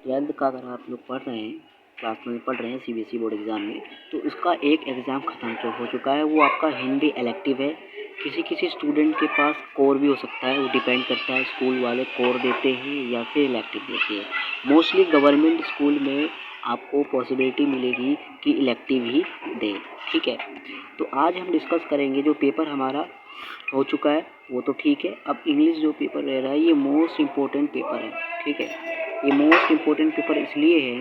Twelfth का अगर आप लोग पढ़ रहे हैं, क्लास में पढ़ रहे हैं सीबीएसई बोर्ड एग्ज़ाम में, तो उसका एक एग्ज़ाम ख़त्म हो चुका है। वो आपका हिंदी इलेक्टिव है। किसी किसी स्टूडेंट के पास कोर भी हो सकता है, वो डिपेंड करता है स्कूल वाले कोर देते हैं या फिर इलेक्टिव देते हैं। मोस्टली गवर्नमेंट स्कूल में आपको पॉसिबिलिटी मिलेगी कि इलेक्टिव ही दें, ठीक है। तो आज हम डिस्कस करेंगे जो पेपर हमारा हो चुका है वो तो ठीक है। अब इंग्लिश जो पेपर रह रहा है ये मोस्ट इम्पोर्टेंट पेपर है, ठीक है। ये मोस्ट इम्पोर्टेंट पेपर इसलिए है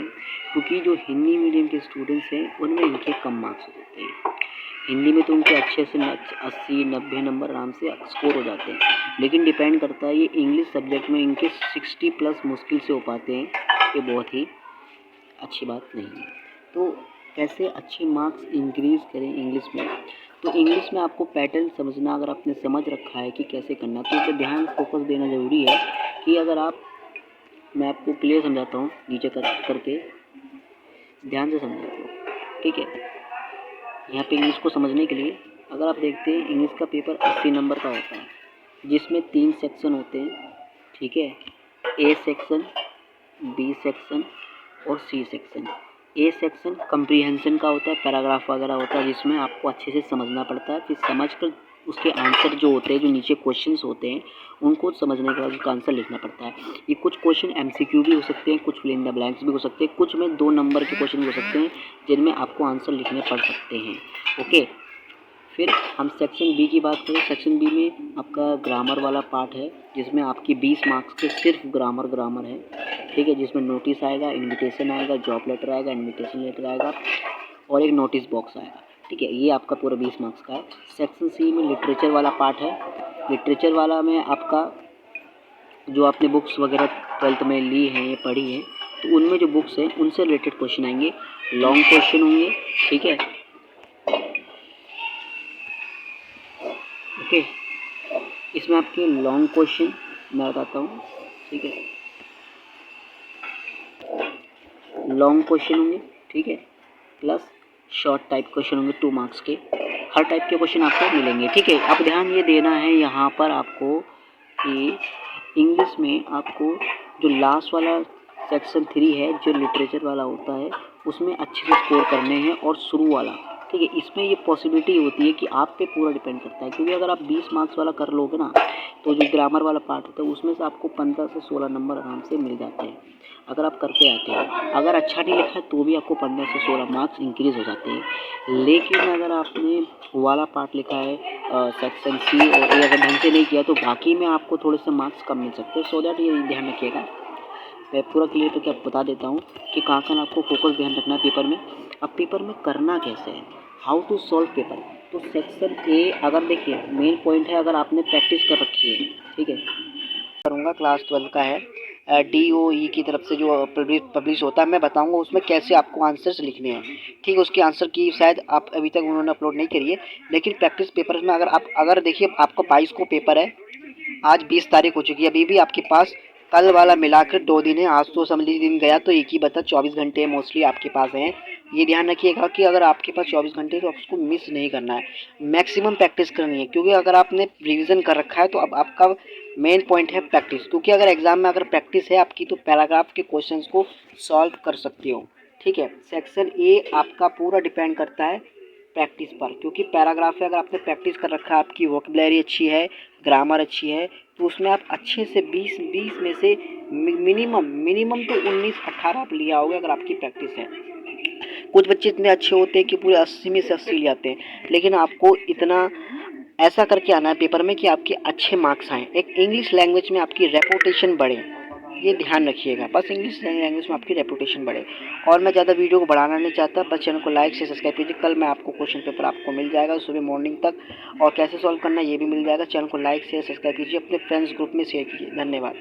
क्योंकि जो हिंदी मीडियम के स्टूडेंट्स हैं उनमें इनके कम मार्क्स होते हैं। हिंदी में तो उनके अच्छे से 80-90 नंबर आराम से स्कोर हो जाते हैं, लेकिन डिपेंड करता है ये इंग्लिश सब्जेक्ट में इनके 60+ मुश्किल से हो पाते हैं। ये बहुत ही अच्छी बात नहीं है। तो कैसे अच्छे मार्क्स इंक्रीज़ करें इंग्लिश में, तो इंग्लिश में आपको पैटर्न समझना, अगर आपने समझ रखा है कि कैसे करना, तो इस पर ध्यान फोकस देना ज़रूरी है। कि अगर आप, मैं आपको क्लियर समझाता हूँ नीचे करके ध्यान से समझिए आप लोग, ठीक है। यहाँ पे इंग्लिश को समझने के लिए अगर आप देखते हैं इंग्लिश का पेपर 80 नंबर का होता है, जिसमें 3 सेक्शन होते हैं, ठीक है। ए सेक्शन, बी सेक्शन और C section. A section comprehension का होता है, पैराग्राफ वगैरह होता है, जिसमें आपको अच्छे से समझना पड़ता है। फिर समझकर उसके आंसर जो होते हैं, जो नीचे क्वेश्चंस होते हैं, उनको समझने के बाद उसका आंसर लिखना पड़ता है। ये कुछ क्वेश्चन एमसीक्यू भी हो सकते हैं, कुछ फिल इन द ब्लैंक्स भी हो सकते हैं, कुछ में 2 नंबर के क्वेश्चन भी हो सकते हैं जिनमें आपको आंसर लिखने पड़ सकते हैं, ओके। फिर हम सेक्शन बी की बात करें। सेक्शन बी में आपका ग्रामर वाला पार्ट है, जिसमें आपकी 20 मार्क्स के सिर्फ ग्रामर है, ठीक है। जिसमें नोटिस आएगा, इन्विटेशन आएगा, जॉब लेटर आएगा, इन्विटेशन लेटर आएगा और एक नोटिस बॉक्स आएगा, ठीक है। ये आपका पूरा 20 मार्क्स का है। सेक्शन सी में लिटरेचर वाला पार्ट है। लिटरेचर वाला में आपका जो आपने बुक्स वगैरह ट्वेल्थ में ली हैं या पढ़ी हैं, तो उनमें जो बुक्स हैं उनसे रिलेटेड क्वेश्चन आएंगे, लॉन्ग क्वेश्चन होंगे, ठीक है, ओके। इसमें आपके लॉन्ग क्वेश्चन मैं बताता हूँ, ठीक है। लॉन्ग क्वेश्चन होंगे, ठीक है, प्लस शॉर्ट टाइप क्वेश्चन होंगे 2 मार्क्स के। हर टाइप के क्वेश्चन आपको मिलेंगे, ठीक है। अब ध्यान ये देना है यहाँ पर आपको कि इंग्लिश में आपको जो लास्ट वाला सेक्शन 3 है, जो लिटरेचर वाला होता है, उसमें अच्छे से स्कोर करने हैं। और शुरू वाला, ठीक है, इसमें ये पॉसिबिलिटी होती है कि आप पे पूरा डिपेंड करता है। क्योंकि अगर आप 20 मार्क्स वाला कर लोगे ना, तो जो ग्रामर वाला पार्ट होता है उसमें से आपको 15 से 16 नंबर आराम से मिल जाते हैं, अगर आप करके आते हैं। अगर अच्छा नहीं लिखा है तो भी आपको 15 से 16 मार्क्स इंक्रीज़ हो जाते हैं। लेकिन अगर आपने वाला पार्ट लिखा है सेक्शन सी और ए, अगर ढंग से नहीं किया तो बाकी में आपको थोड़े से मार्क्स कम मिल सकते हैं। सो दैट ये ध्यान रखिएगा। मैं पूरा क्लियर करके आपको बता देता हूँ कि कहाँ कहाँ आपको फोकस ध्यान रखना है पेपर में। अब पेपर में करना कैसे है, हाउ टू सॉल्व पेपर। तो सेक्शन ए, अगर देखिए मेन पॉइंट है, अगर आपने प्रैक्टिस कर रखी है, ठीक है, करूँगा क्लास 12 का है, DOE की तरफ से जो पब्लिश होता है, मैं बताऊंगा उसमें कैसे आपको आंसर्स लिखने हैं, ठीक है। उसके आंसर की शायद आप अभी तक उन्होंने अपलोड नहीं करी है, लेकिन प्रैक्टिस पेपर में अगर देखिए आपका 22 को पेपर है, आज 20 तारीख हो चुकी है, अभी भी आपके पास कल वाला मिलाकर 2 दिन है। आज तो असेंबली दिन गया तो एक ही बता 24 घंटे मोस्टली आपके पास हैं। ये ध्यान रखिएगा कि अगर आपके पास 24 घंटे तो उसको मिस नहीं करना है, मैक्सिमम प्रैक्टिस करनी है। क्योंकि अगर आपने रिवीजन कर रखा है तो अब आपका मेन पॉइंट है प्रैक्टिस। क्योंकि अगर एग्जाम में अगर प्रैक्टिस है आपकी तो पैराग्राफ के क्वेश्चंस को सॉल्व कर सकते हो, ठीक है। सेक्शन ए आपका पूरा डिपेंड करता है प्रैक्टिस पर, क्योंकि पैराग्राफ है, अगर आपने प्रैक्टिस कर रखा है, आपकी वोकैबुलरी अच्छी है, ग्रामर अच्छी है, तो उसमें आप अच्छे से 20 में से मिनिमम तो 19-18 आप ले आओगे अगर आपकी प्रैक्टिस है। कुछ बच्चे इतने अच्छे होते हैं कि पूरे 80 में से 80 ले आते हैं, लेकिन आपको इतना ऐसा करके आना है पेपर में कि आपके अच्छे मार्क्स आएँ, एक इंग्लिश लैंग्वेज में आपकी रेपुटेशन बढ़े। ये ध्यान रखिएगा, बस इंग्लिश लैंग्वेज में आपकी रेपुटेशन बढ़े। और मैं ज़्यादा वीडियो को बढ़ाना नहीं चाहता, बस चैनल को लाइक से सब्सक्राइब कीजिए। कल मैं आपको क्वेश्चन पेपर आपको मिल जाएगा सुबह मॉर्निंग तक, और कैसे सॉल्व करना ये भी मिल जाएगा। चैनल को लाइक से सब्सक्राइब कीजिए, अपने फ्रेंड्स ग्रुप में शेयर कीजिए। धन्यवाद।